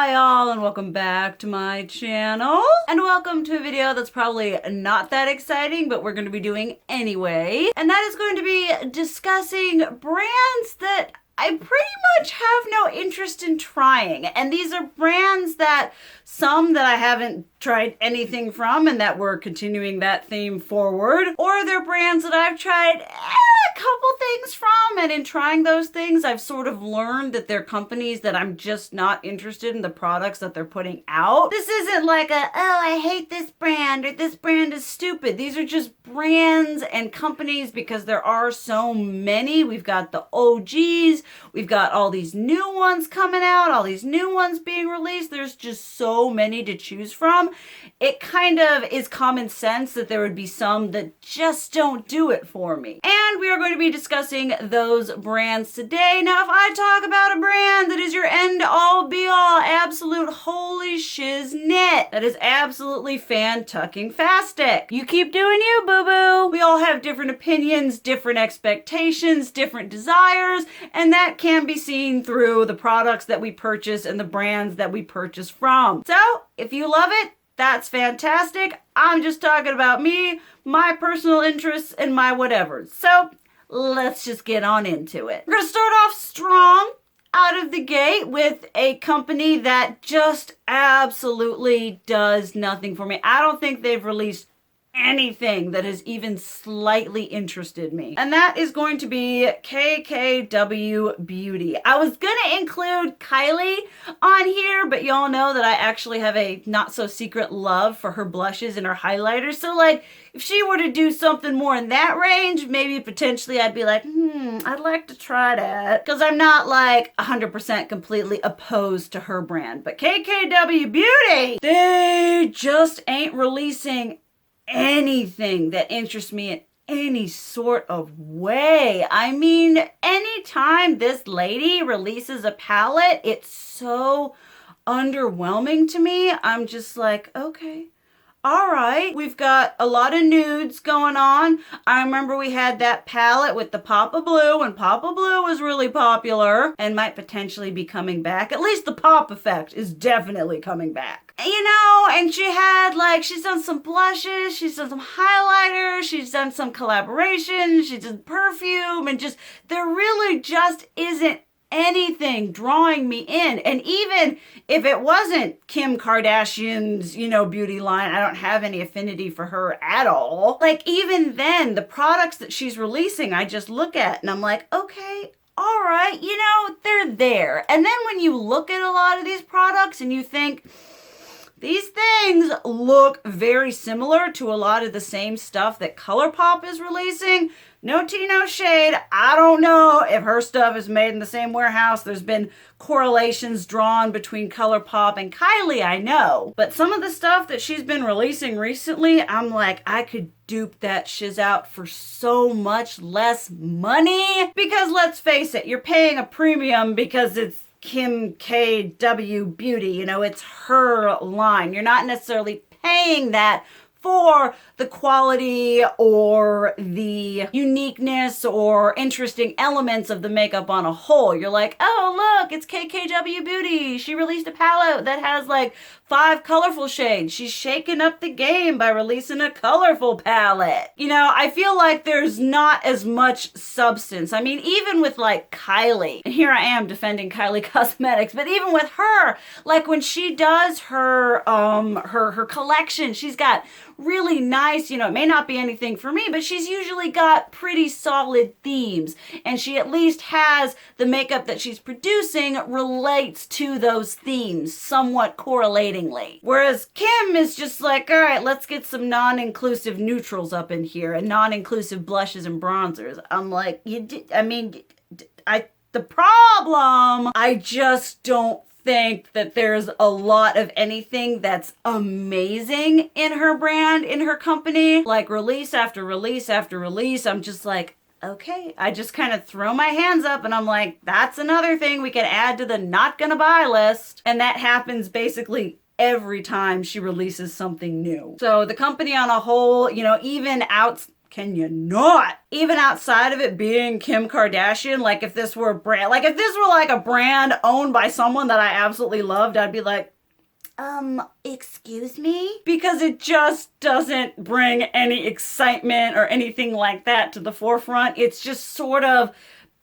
Hi all, and welcome back to my channel. And welcome to a video that's probably not that exciting, but we're going to be doing anyway. And that is going to be discussing brands that I pretty much have no interest in trying. And these are brands that some that I haven't tried anything from and that we're continuing that theme forward. Or they're brands that I've tried a couple things from, and in trying those things I've sort of learned that they're companies that I'm just not interested in the products that they're putting out. This isn't like oh, I hate this brand or this brand is stupid. These are just brands and companies because there are so many. We've got the OGs, we've got all these new ones coming out, all these new ones being released. There's just so many to choose from. It kind of is common sense that there would be some that just don't do it for me. And we are going to be discussing those brands today. Now, if I talk about a brand that is your end-all be-all, absolute holy shiznit, that is absolutely fan-tucking-fastic. You keep doing you, boo-boo. We all have different opinions, different expectations, different desires, and that can be seen through the products that we purchase and the brands that we purchase from. So, if you love it, that's fantastic. I'm just talking about me, my personal interests, and my whatever. So, let's just get on into it. We're going to start off strong out of the gate with a company that just absolutely does nothing for me. I don't think they've released anything that has even slightly interested me. And that is going to be KKW Beauty. I was gonna include Kylie on here, but y'all know that I actually have a not so secret love for her blushes and her highlighters. So like, if she were to do something more in that range, maybe potentially I'd be like, I'd like to try that. Because I'm not like 100% completely opposed to her brand. But KKW Beauty, they just ain't releasing anything that interests me in any sort of way. I mean, anytime this lady releases a palette, it's so underwhelming to me. I'm just like, okay. All right, we've got a lot of nudes going on. I remember we had that palette with the Papa Blue, and Papa Blue was really popular and might potentially be coming back. At least the pop effect is definitely coming back. You know, and she's done some blushes, she's done some highlighters, she's done some collaborations, she's done perfume, and just, there really just isn't anything drawing me in. And even if it wasn't Kim Kardashian's, beauty line, I don't have any affinity for her at all. Like, even then, the products that she's releasing, I just look at and I'm like, okay, all right, they're there. And then when you look at a lot of these products and you think, these things look very similar to a lot of the same stuff that ColourPop is releasing. No tea, no shade. I don't know if her stuff is made in the same warehouse. There's been correlations drawn between ColourPop and Kylie, I know. But some of the stuff that she's been releasing recently, I'm like, I could dupe that shiz out for so much less money. Because let's face it, you're paying a premium because it's Kim KW Beauty, it's her line. You're not necessarily paying that for the quality or the uniqueness or interesting elements of the makeup on a whole. You're like, oh, look, it's KKW Beauty. She released a palette that has like 5 colorful shades. She's shaking up the game by releasing a colorful palette. I feel like there's not as much substance. I mean, even with like Kylie, and here I am defending Kylie Cosmetics, but even with her, like when she does her collection, she's got really nice, it may not be anything for me, but she's usually got pretty solid themes. And she at least has the makeup that she's producing relates to those themes somewhat correlatingly. Whereas Kim is just like, all right, let's get some non-inclusive neutrals up in here and non-inclusive blushes and bronzers. I'm like, the problem, I just don't think that there's a lot of anything that's amazing in her brand, in her company. Like release after release after release, I'm just like, okay. I just kind of throw my hands up and I'm like, that's another thing we can add to the not gonna buy list. And that happens basically every time she releases something new. So the company on a whole, even Can you not? Even outside of it being Kim Kardashian, like if this were a brand, like if this were like a brand owned by someone that I absolutely loved, I'd be like, excuse me? Because it just doesn't bring any excitement or anything like that to the forefront. It's just sort of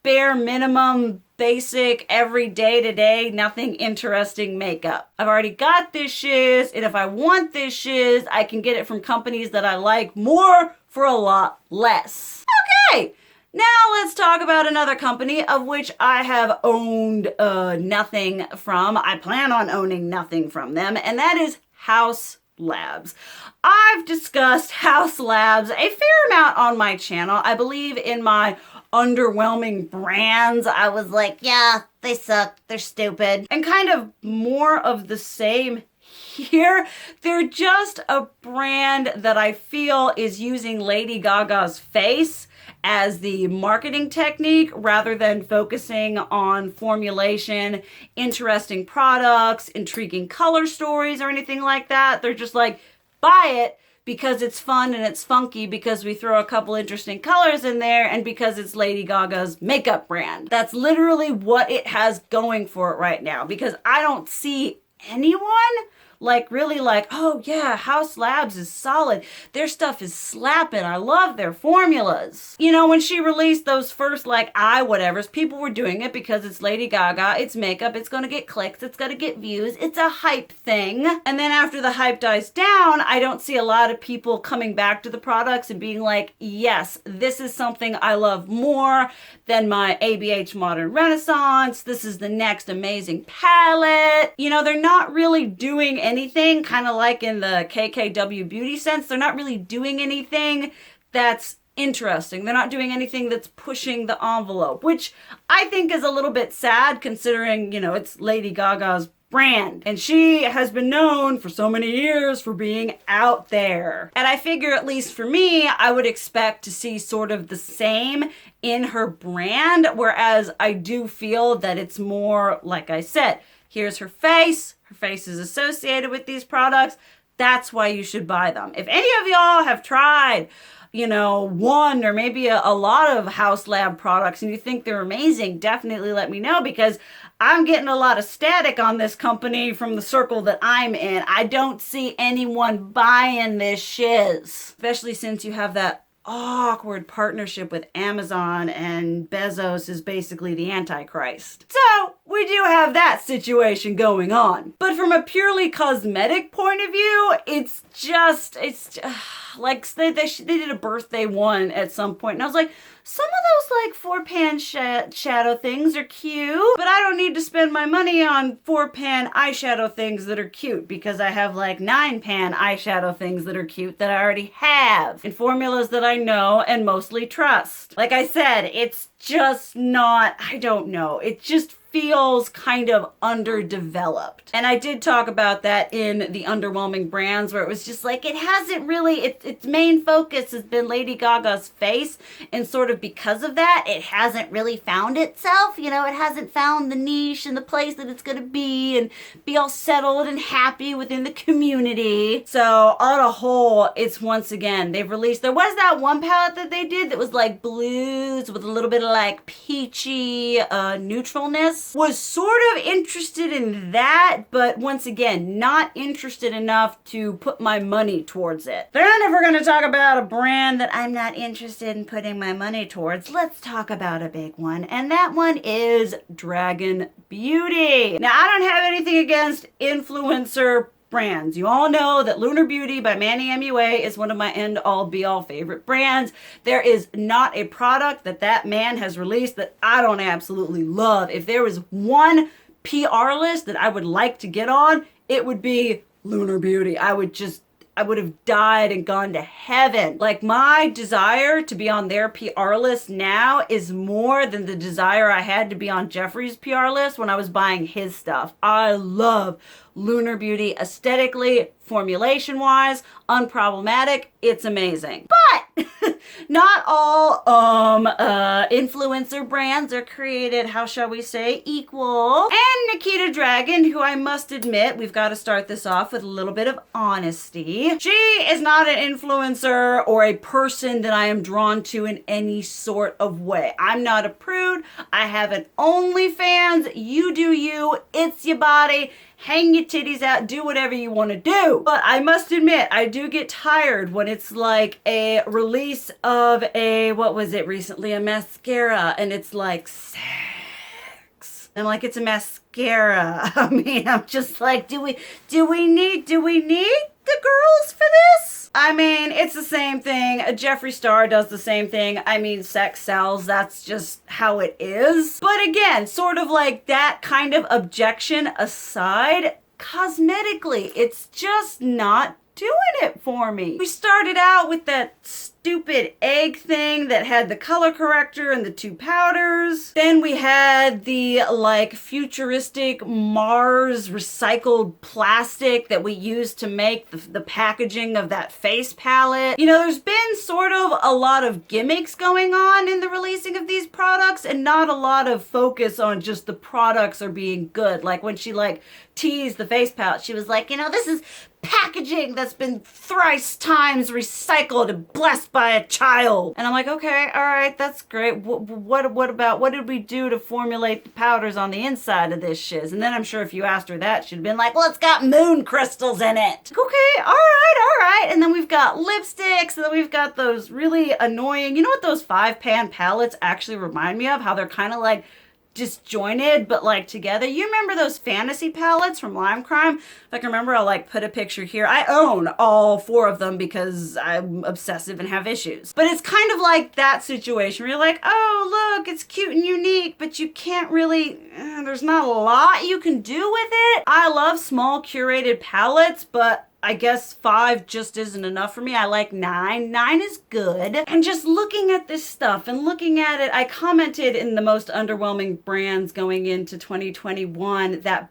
bare minimum, basic, every day to day, nothing interesting makeup. I've already got this shiz, and if I want this shiz, I can get it from companies that I like more for a lot less. Okay, now let's talk about another company of which I have owned nothing from. I plan on owning nothing from them, and that is Haus Labs. I've discussed Haus Labs a fair amount on my channel. I believe in my underwhelming brands, I was like, yeah, they suck, they're stupid. And kind of more of the same here. They're just a brand that I feel is using Lady Gaga's face as the marketing technique rather than focusing on formulation, interesting products, intriguing color stories, or anything like that. They're just like, buy it because it's fun and it's funky, because we throw a couple interesting colors in there, and because it's Lady Gaga's makeup brand. That's literally what it has going for it right now, because I don't see anyone like really like, oh yeah, Haus Labs is solid. Their stuff is slapping. I love their formulas. You know, when she released those first like eye whatevers, people were doing it because it's Lady Gaga, it's makeup, it's gonna get clicks, it's gonna get views, it's a hype thing. And then after the hype dies down, I don't see a lot of people coming back to the products and being like, yes, this is something I love more than my ABH Modern Renaissance. This is the next amazing palette. You know, they're not really doing anything, kind of like in the KKW beauty sense. They're not really doing anything that's interesting. They're not doing anything that's pushing the envelope, which I think is a little bit sad considering, you know, it's Lady Gaga's brand. And she has been known for so many years for being out there. And I figure, at least for me, I would expect to see sort of the same in her brand, whereas I do feel that it's more, like I said, here's her face. Her face is associated with these products. That's why you should buy them. If any of y'all have tried, you know, one or maybe a lot of Haus Lab products and you think they're amazing, definitely let me know, because I'm getting a lot of static on this company from the circle that I'm in. I don't see anyone buying this shiz, especially since you have that awkward partnership with Amazon and Bezos is basically the Antichrist. So we do have that situation going on. But from a purely cosmetic point of view, it's just like they did a birthday one at some point, and I was like, some of those like 4-pan shadow things are cute, but I don't need to spend my money on 4-pan eyeshadow things that are cute, because I have like 9-pan eyeshadow things that are cute that I already have in formulas that I know and mostly trust. Like I said, it's just not, I don't know, it just feels kind of underdeveloped. And I did talk about that in the underwhelming brands, where it was just like, it hasn't really, its main focus has been Lady Gaga's face, and sort of because of that, it hasn't really found itself. You know, it hasn't found the niche and the place that it's gonna be and be all settled and happy within the community. So on a whole, it's once again, they've released, there was that one palette that they did that was like blues with a little bit of like peachy neutralness. Was sort of interested in that, but once again, not interested enough to put my money towards it. Then if we're gonna talk about a brand that I'm not interested in putting my money towards, let's talk about a big one, and that one is Dragun Beauty. Now, I don't have anything against influencer brands. You all know that Lunar Beauty by Manny MUA is one of my end-all be-all favorite brands. There is not a product that man has released that I don't absolutely love. If there was one PR list that I would like to get on, it would be Lunar Beauty. I would have died and gone to heaven. Like, my desire to be on their PR list now is more than the desire I had to be on Jeffrey's PR list when I was buying his stuff. I love Lunar Beauty aesthetically, formulation-wise, unproblematic. It's amazing. But not all influencer brands are created, how shall we say, equal. And Nikita Dragun, who I must admit, we've got to start this off with a little bit of honesty. She is not an influencer or a person that I am drawn to in any sort of way. I'm not a prude. I have an OnlyFans. You do you. It's your body. Hang your titties out, do whatever you want to do. But I must admit, I do get tired when it's like a release of a, what was it recently, a mascara, and it's like sex. I'm like, it's a mascara. I mean, I'm just like, do we need the girls for this? I mean, it's the same thing. Jeffree Star does the same thing. I mean, sex sells. That's just how it is. But again, sort of like that kind of objection aside, cosmetically, it's just not doing it for me. We started out with that stupid egg thing that had the color corrector and the 2 powders. Then we had the like futuristic Mars recycled plastic that we used to make the packaging of that face palette. You know, there's been sort of a lot of gimmicks going on in the releasing of these products and not a lot of focus on just the products are being good. Like when she like teased the face palette, she was like, you know, this is packaging that's been thrice times recycled and blessed by a child. And I'm like, okay, all right, that's great. What did we do to formulate the powders on the inside of this shiz? And then I'm sure if you asked her that, she'd have been like, well, it's got moon crystals in it. Okay, all right. And then we've got lipsticks, and then we've got those really annoying, you know what those 5-pan palettes actually remind me of? How they're kind of like disjointed but like together. You remember those fantasy palettes from Lime Crime? If I can remember, I'll like put a picture here. I own all 4 of them because I'm obsessive and have issues. But it's kind of like that situation where you're like, oh look, it's cute and unique, but you can't really, there's not a lot you can do with it. I love small curated palettes, but I guess 5 just isn't enough for me. I like 9. 9 is good. And just looking at this stuff and looking at it, I commented in the most underwhelming brands going into 2021, that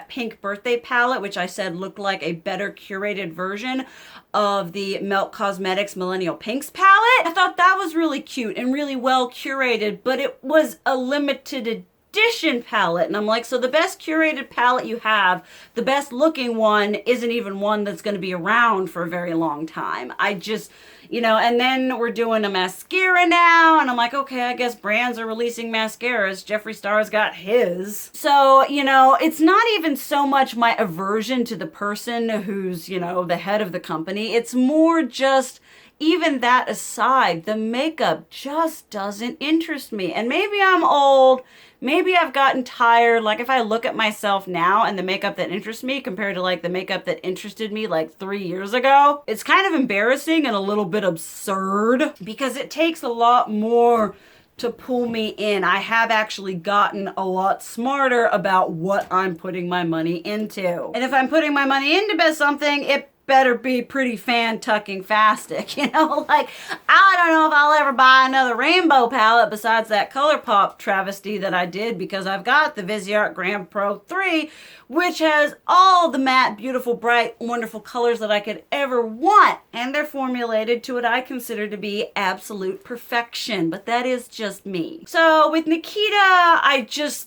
pink birthday palette, which I said looked like a better curated version of the Melt Cosmetics Millennial Pinks palette. I thought that was really cute and really well curated, but it was a limited edition palette. And I'm like, so the best curated palette you have, the best looking one, isn't even one that's going to be around for a very long time. I just, you know, and then we're doing a mascara now, and I'm like, okay, I guess brands are releasing mascaras. Jeffree Star's got his. So, you know, it's not even so much my aversion to the person who's, you know, the head of the company. It's more just, even that aside, the makeup just doesn't interest me. And maybe I'm old, maybe I've gotten tired. Like if I look at myself now and the makeup that interests me compared to like the makeup that interested me like 3 years ago, it's kind of embarrassing and a little bit absurd because it takes a lot more to pull me in. I have actually gotten a lot smarter about what I'm putting my money into. And if I'm putting my money into something, it better be pretty fan-tucking-fastic, you know? Like, I don't know if I'll ever buy another rainbow palette besides that ColourPop travesty that I did because I've got the Viseart Grand Pro 3, which has all the matte, beautiful, bright, wonderful colors that I could ever want. And they're formulated to what I consider to be absolute perfection, but that is just me. So with Nikita,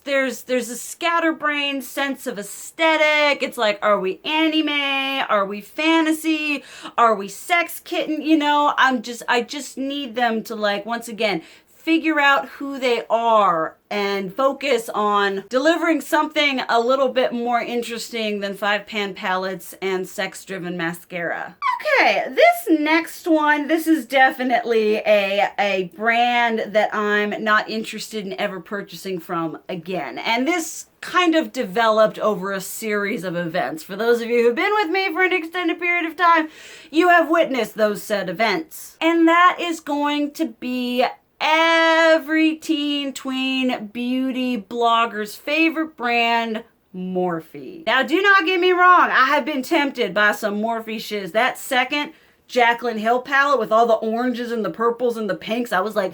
there's a scatterbrained sense of aesthetic. It's like, are we anime? Are we fantasy? Are we sex kitten? You know, I just need them to, like, once again, figure out who they are and focus on delivering something a little bit more interesting than 5-pan palettes and sex-driven mascara. Okay, this next one, this is definitely a brand that I'm not interested in ever purchasing from again. And this kind of developed over a series of events. For those of you who've been with me for an extended period of time, you have witnessed those said events. And that is going to be every teen, tween, beauty blogger's favorite brand, Morphe. Now, do not get me wrong. I have been tempted by some Morphe shiz. That second Jaclyn Hill palette with all the oranges and the purples and the pinks, I was like,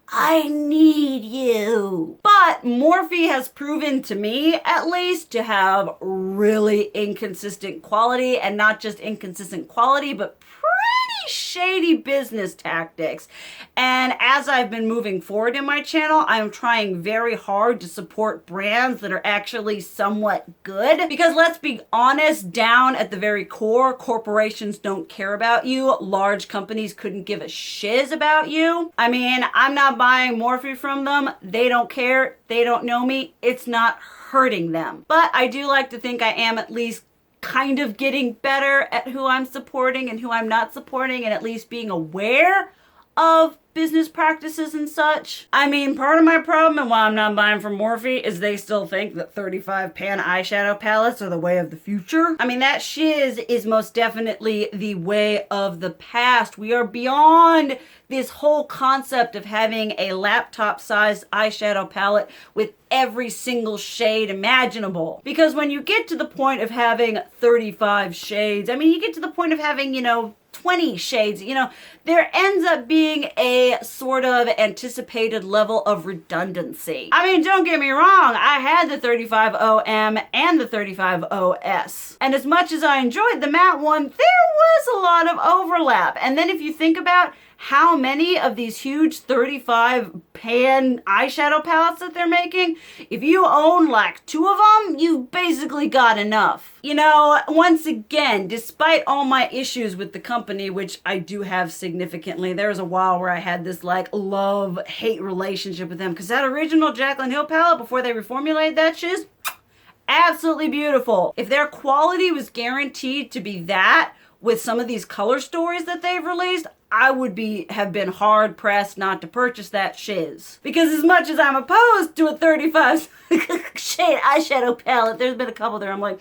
I need you. But Morphe has proven to me, at least, to have really inconsistent quality, and not just inconsistent quality, but pretty shady business tactics. And as I've been moving forward in my channel, I'm trying very hard to support brands that are actually somewhat good. Because let's be honest, down at the very core, corporations don't care about you. Large companies couldn't give a shiz about you. I mean, I'm not buying Morphe from them. They don't care. They don't know me. It's not hurting them. But I do like to think I am at least kind of getting better at who I'm supporting and who I'm not supporting, and at least being aware of business practices and such. I mean, part of my problem and why I'm not buying from Morphe is they still think that 35 pan eyeshadow palettes are the way of the future. I mean, that shiz is most definitely the way of the past. We are beyond this whole concept of having a laptop-sized eyeshadow palette with every single shade imaginable. Because when you get to the point of having 35 shades, I mean, you get to the point of having, 20 shades, there ends up being a sort of anticipated level of redundancy. I mean, don't get me wrong, I had the 35OM and the 35OS. And as much as I enjoyed the matte one, there was a lot of overlap. And then if you think about how many of these huge 35 pan eyeshadow palettes that they're making, if you own like 2 of them, you basically got enough. Once again, despite all my issues with the company, which I do have significantly, there was a while where I had this like love-hate relationship with them, because that original Jaclyn Hill palette, before they reformulated that shit, absolutely beautiful. If their quality was guaranteed to be that, with some of these color stories that they've released, I would have been hard pressed not to purchase that shiz. Because as much as I'm opposed to a 35 shade eyeshadow palette, there's been a couple there I'm like,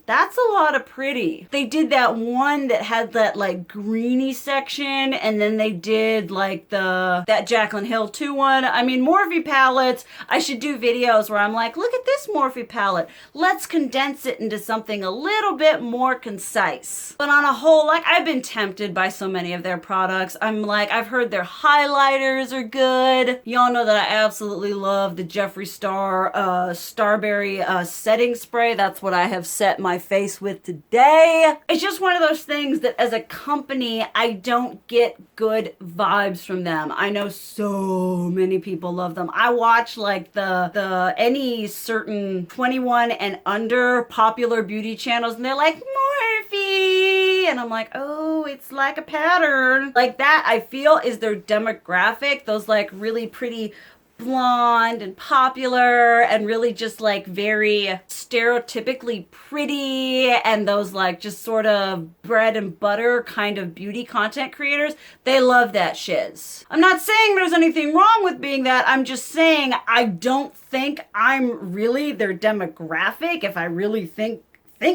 that's a lot of pretty. They did that one that had that like greeny section, and then they did like that Jaclyn Hill 2 one. I mean, Morphe palettes, I should do videos where I'm like, look at this Morphe palette. Let's condense it into something a little bit more concise. But on a whole, like, I've been tempted by so many of their products. I'm like, I've heard their highlighters are good. Y'all know that I absolutely love the Jeffree Star Starberry setting spray. That's what I have set my face with today. It's just one of those things that as a company, I don't get good vibes from them. I know so many people love them. I watch like the any certain 21 and under popular beauty channels, and they're like, Morphe, and I'm like, oh, it's like a pattern. Like that, I feel, is their demographic. Those like really pretty blonde and popular and really just like very stereotypically pretty, and those like just sort of bread and butter kind of beauty content creators, they love that shiz. I'm not saying there's anything wrong with being that. I'm just saying I don't think I'm really their demographic if I really think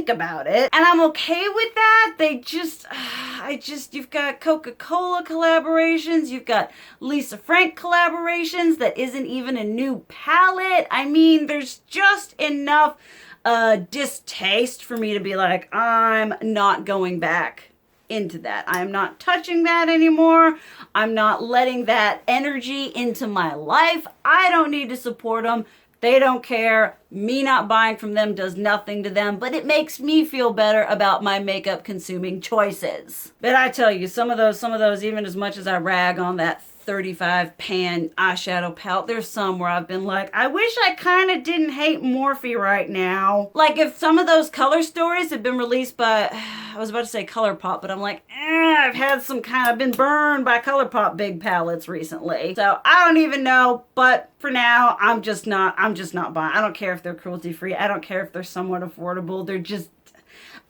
about it. And I'm okay with that. You've got Coca-Cola collaborations, you've got Lisa Frank collaborations that isn't even a new palette. I mean, there's just enough distaste for me to be like, I'm not going back into that. I'm not touching that anymore. I'm not letting that energy into my life. I don't need to support them. They don't care. Me not buying from them does nothing to them, but it makes me feel better about my makeup consuming choices. But I tell you, some of those, even as much as I rag on that 35 pan eyeshadow palette, there's some where I've been like, I wish I kind of didn't hate Morphe right now. Like if some of those color stories had been released by, I was about to say ColourPop, but I'm like, I've been burned by ColourPop big palettes recently. So I don't even know, but for now, I'm just not buying. I don't care if they're cruelty free. I don't care if they're somewhat affordable.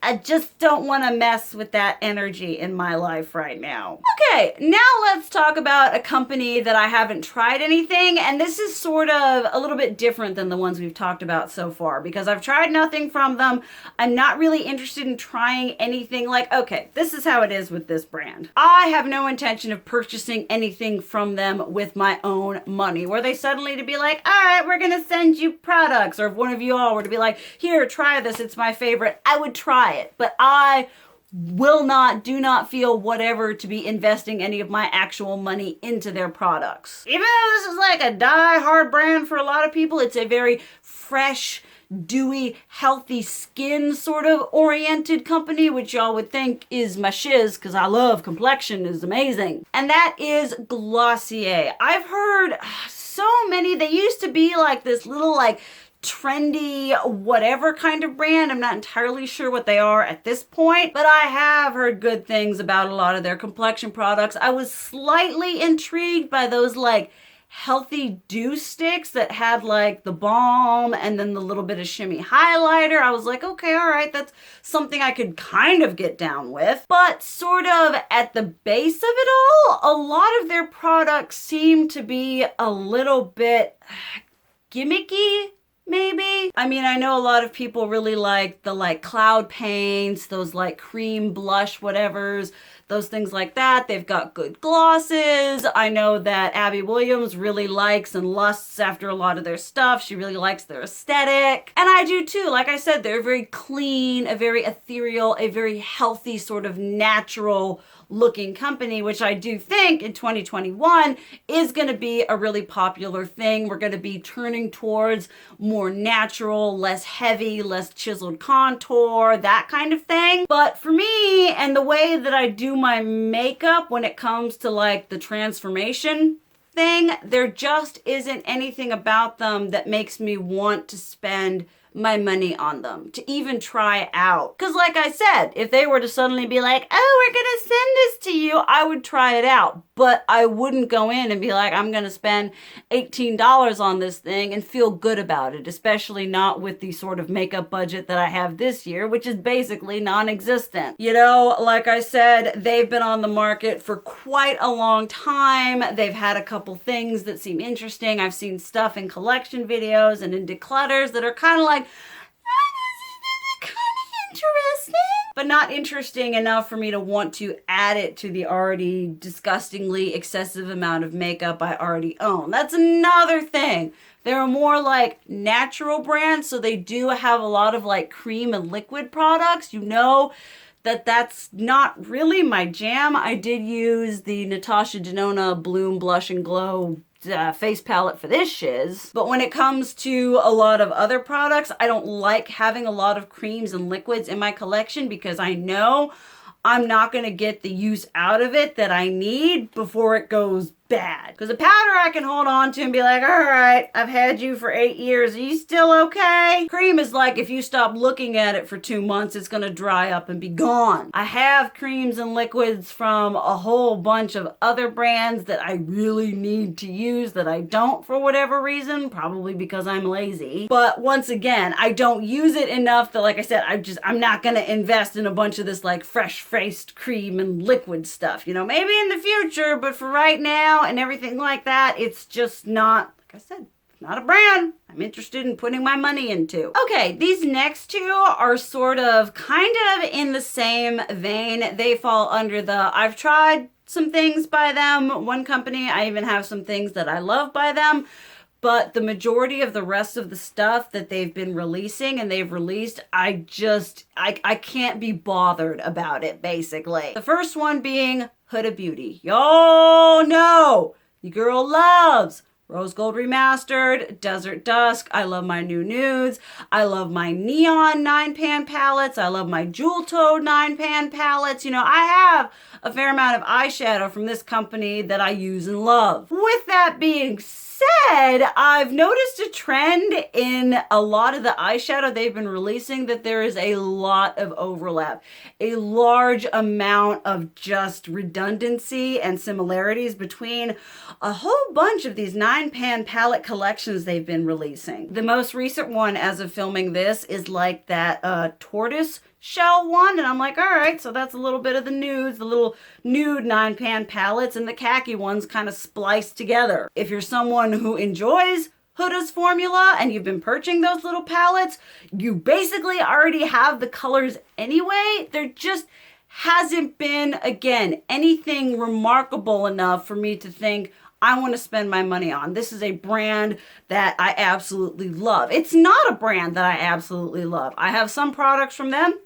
I just don't want to mess with that energy in my life right now. Okay, now let's talk about a company that I haven't tried anything, and this is sort of a little bit different than the ones we've talked about so far, because I've tried nothing from them. I'm not really interested in trying anything. Like, okay, this is how it is with this brand. I have no intention of purchasing anything from them with my own money. Were they suddenly to be like, all right, we're gonna send you products, or if one of you all were to be like, here, try this, it's my favorite, I would try it, but I do not feel whatever to be investing any of my actual money into their products. Even though this is like a die-hard brand for a lot of people, it's a very fresh, dewy, healthy skin sort of oriented company, which y'all would think is my shiz because I love complexion, is amazing. And that is Glossier. I've heard so many, they used to be like this little like trendy whatever kind of brand. I'm not entirely sure what they are at this point, but I have heard good things about a lot of their complexion products. I was slightly intrigued by those like healthy dew sticks that had like the balm and then the little bit of shimmy highlighter. I was like, okay, all right, that's something I could kind of get down with. But sort of at the base of it all, a lot of their products seem to be a little bit gimmicky. Maybe. I mean, I know a lot of people really like the like cloud paints, those like cream blush whatevers, those things like that. They've got good glosses. I know that Abby Williams really likes and lusts after a lot of their stuff. She really likes their aesthetic. And I do too. Like I said, they're very clean, a very ethereal, a very healthy sort of natural looking company, which I do think in 2021 is going to be a really popular thing. We're going to be turning towards more natural, less heavy, less chiseled contour, that kind of thing. But for me and the way that I do my makeup when it comes to like the transformation thing, there just isn't anything about them that makes me want to spend my money on them, to even try out. Because like I said, if they were to suddenly be like, oh, we're gonna send this to you, I would try it out. But I wouldn't go in and be like, I'm gonna spend $18 on this thing and feel good about it, especially not with the sort of makeup budget that I have this year, which is basically non-existent. You know, like I said, they've been on the market for quite a long time. They've had a couple things that seem interesting. I've seen stuff in collection videos and in declutters that are kind of like, interesting, but not interesting enough for me to want to add it to the already disgustingly excessive amount of makeup I already own. That's another thing. They're more like natural brands, so they do have a lot of like cream and liquid products. You know that that's not really my jam. I did use the Natasha Denona Bloom Blush and Glow face palette for this shiz. But when it comes to a lot of other products, I don't like having a lot of creams and liquids in my collection because I know I'm not going to get the use out of it that I need before it goes bad. Because a powder I can hold on to and be like, all right, I've had you for 8 years. Are you still okay? Cream is like if you stop looking at it for 2 months, it's going to dry up and be gone. I have creams and liquids from a whole bunch of other brands that I really need to use that I don't for whatever reason, probably because I'm lazy. But once again, I don't use it enough that, like I said, I'm not going to invest in a bunch of this like fresh-faced cream and liquid stuff. You know, maybe in the future, but for right now, and everything like that, it's just not, like I said, not a brand I'm interested in putting my money into. Okay, these next two are sort of kind of in the same vein. They fall under the I've tried some things by them, one company. I even have some things that I love by them. But the majority of the rest of the stuff that they've been releasing and they've released, I can't be bothered about it, basically. The first one being Huda Beauty. Y'all know your girl loves Rose Gold Remastered, Desert Dusk. I love my new nudes. I love my neon 9-pan palettes. I love my jewel tone 9-pan palettes. You know, I have a fair amount of eyeshadow from this company that I use and love. With that being said, I've noticed a trend in a lot of the eyeshadow they've been releasing that there is a lot of overlap, a large amount of just redundancy and similarities between a whole bunch of these 9-pan palette collections they've been releasing. The most recent one as of filming this is like that tortoise shell one, and I'm like, all right, so that's a little bit of the nudes, the little nude 9-pan palettes, and the khaki ones kind of spliced together. If you're someone who enjoys Huda's formula and you've been purchasing those little palettes, you basically already have the colors anyway. There just hasn't been, again, anything remarkable enough for me to think I want to spend my money on. This is a brand that I absolutely love. It's not a brand that I absolutely love. I have some products from them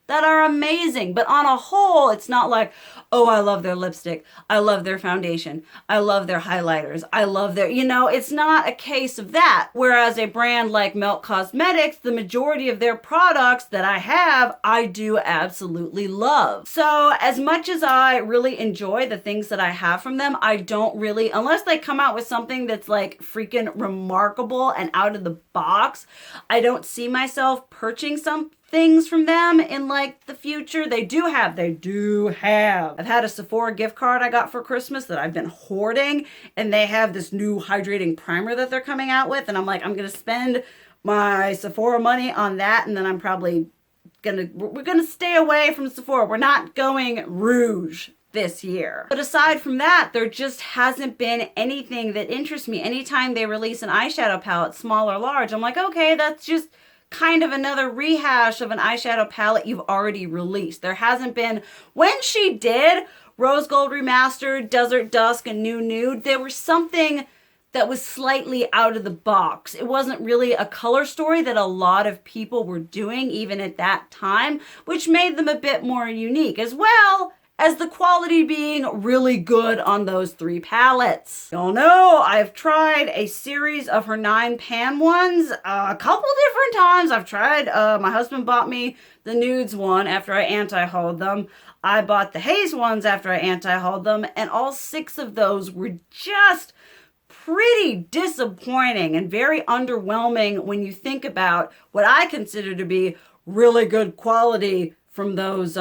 that are amazing. But on a whole, it's not like, oh, I love their lipstick. I love their foundation. I love their highlighters. I love their, it's not a case of that. Whereas a brand like Melt Cosmetics, the majority of their products that I have, I do absolutely love. So as much as I really enjoy the things that I have from them, I don't really, unless they come out with something that's like freaking remarkable and out of the box, I don't see myself purchasing some things from them in like the future. They do have. I've had a Sephora gift card I got for Christmas that I've been hoarding, and they have this new hydrating primer that they're coming out with, and I'm like, I'm gonna spend my Sephora money on that, and then I'm probably we're gonna stay away from Sephora. We're not going Rouge this year. But aside from that, there just hasn't been anything that interests me. Anytime they release an eyeshadow palette, small or large, I'm like, okay, that's just kind of another rehash of an eyeshadow palette you've already released. There hasn't been, when she did Rose Gold Remastered, Desert Dusk, and New Nude, there was something that was slightly out of the box. It wasn't really a color story that a lot of people were doing even at that time, which made them a bit more unique, as well as the quality being really good on those 3 palettes. Y'all know I've tried a series of her 9 pan ones a couple different times. I've tried, my husband bought me the nudes one after I anti-hauled them. I bought the haze ones after I anti-hauled them, and all 6 of those were just pretty disappointing and very underwhelming when you think about what I consider to be really good quality from those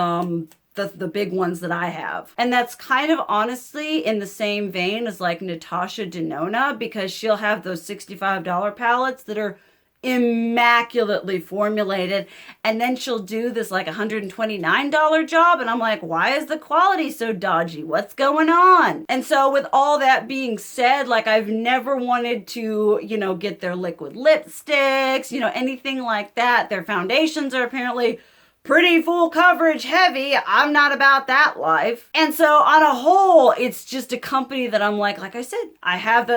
the big ones that I have. And that's kind of honestly in the same vein as like Natasha Denona, because she'll have those $65 palettes that are immaculately formulated, and then she'll do this like $129 job, and I'm like, why is the quality so dodgy? What's going on? And so with all that being said, like, I've never wanted to, get their liquid lipsticks, anything like that. Their foundations are apparently pretty full coverage heavy. I'm not about that life. And so on a whole, it's just a company that I'm like I said, I have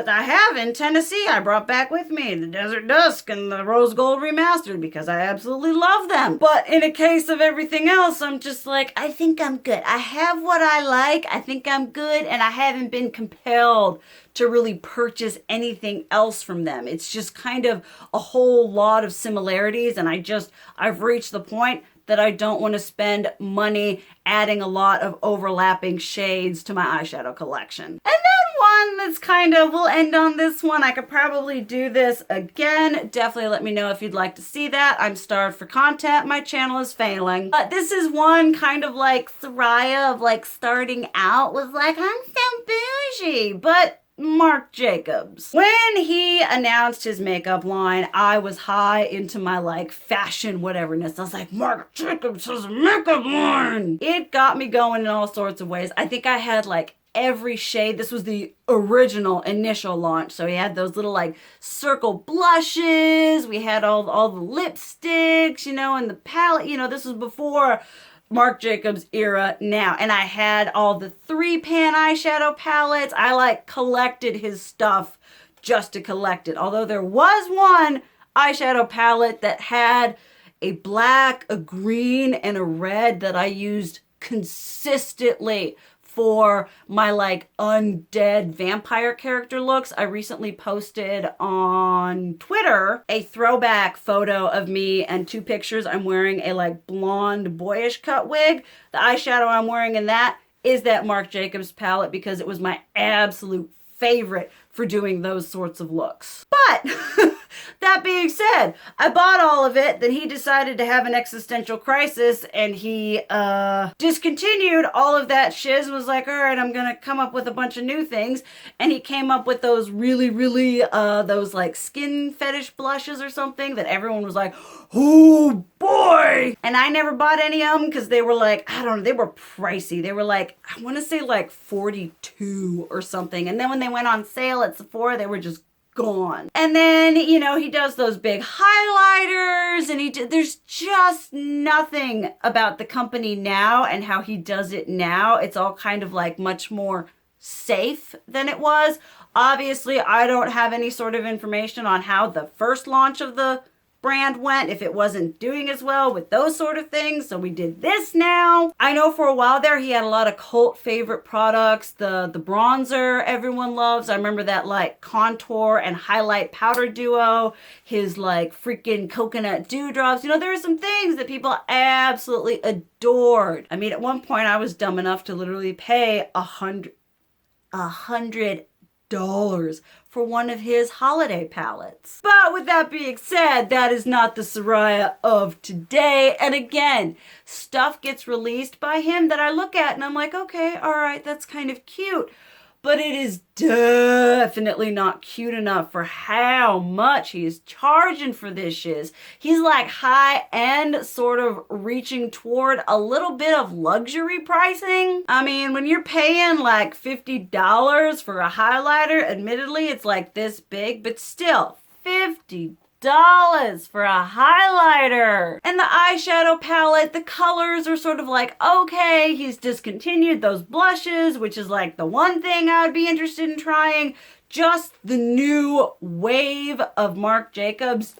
in Tennessee. I brought back with me the Desert Dusk and the Rose Gold Remastered because I absolutely love them. But in a case of everything else, I'm just like, I think I'm good. I have what I like. I think I'm good. And I haven't been compelled to really purchase anything else from them. It's just kind of a whole lot of similarities. And I've reached the point that I don't want to spend money adding a lot of overlapping shades to my eyeshadow collection. And then one that's we'll end on this one. I could probably do this again. Definitely let me know if you'd like to see that. I'm starved for content. My channel is failing. But this is one kind of like Soraya of like starting out was like, I'm so bougie, but Marc Jacobs. When he announced his makeup line, I was high into my like fashion whateverness. I was like, Marc Jacobs has a makeup line. It got me going in all sorts of ways. I think I had like every shade. This was the original initial launch. So he had those little like circle blushes. We had all the lipsticks, and the palette, this was before Marc Jacobs era now. And I had all the 3-pan eyeshadow palettes. I like collected his stuff just to collect it. Although there was one eyeshadow palette that had a black, a green, and a red that I used consistently for my like undead vampire character looks. I recently posted on Twitter a throwback photo of me and 2 pictures. I'm wearing a like blonde boyish cut wig. The eyeshadow I'm wearing in that is that Marc Jacobs palette because it was my absolute favorite for doing those sorts of looks. But that being said, I bought all of it. Then he decided to have an existential crisis and he discontinued all of that shiz and was like, all right, I'm gonna come up with a bunch of new things. And he came up with those really those like skin fetish blushes or something that everyone was like, oh boy. And I never bought any of them because they were like, I don't know, they were pricey. They were like, I want to say like 42 or something. And then when they went on sale at Sephora, they were just gone. And then, he does those big highlighters and there's just nothing about the company now and how he does it now. It's all kind of like much more safe than it was. Obviously, I don't have any sort of information on how the first launch of the brand went if it wasn't doing as well with those sort of things. So we did this now. I know for a while there he had a lot of cult favorite products. The bronzer everyone loves. I remember that like contour and highlight powder duo. His like freaking coconut dewdrops. You know, there are some things that people absolutely adored. I mean, at one point I was dumb enough to literally pay $100 for one of his holiday palettes. But with that being said, that is not the Soraya of today. And again, stuff gets released by him that I look at and I'm like, okay, all right, that's kind of cute. But it is definitely not cute enough for how much he is charging for this shiz. He's like high end, sort of reaching toward a little bit of luxury pricing. I mean, when you're paying like $50 for a highlighter, admittedly it's like this big, but still $50 for a highlighter. And the eyeshadow palette, the colors are sort of like, okay, he's discontinued those blushes, which is like the one thing I would be interested in trying. Just the new wave of Marc Jacobs,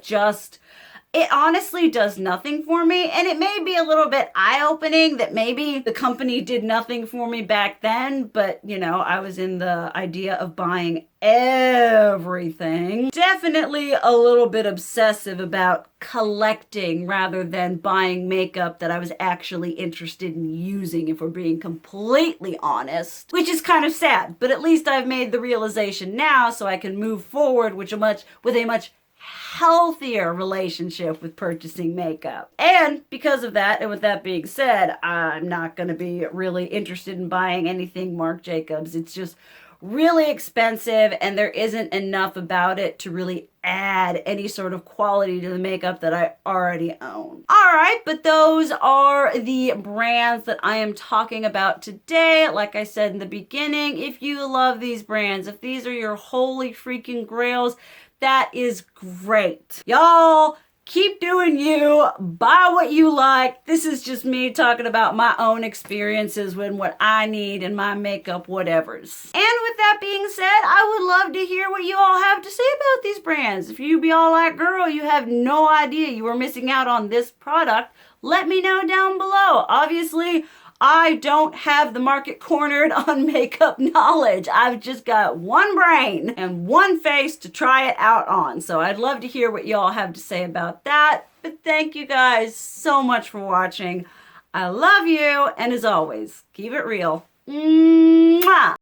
it honestly does nothing for me, and it may be a little bit eye-opening that maybe the company did nothing for me back then, but you know, I was in the idea of buying everything. Definitely a little bit obsessive about collecting rather than buying makeup that I was actually interested in using, if we're being completely honest, which is kind of sad, but at least I've made the realization now so I can move forward with a much healthier relationship with purchasing makeup. And because of that, and with that being said, I'm not going to be really interested in buying anything Marc Jacobs. It's just really expensive and there isn't enough about it to really add any sort of quality to the makeup that I already own. All right, but those are the brands that I am talking about today. Like I said in the beginning, if you love these brands, if these are your holy freaking grails, that is great. Y'all, keep doing you. Buy what you like. This is just me talking about my own experiences with what I need in my makeup whatevers. And with that being said, I would love to hear what you all have to say about these brands. If you be all like, girl, you have no idea you were missing out on this product, let me know down below. Obviously, I don't have the market cornered on makeup knowledge. I've just got one brain and one face to try it out on. So I'd love to hear what y'all have to say about that. But thank you guys so much for watching. I love you. And as always, keep it real. Mwah!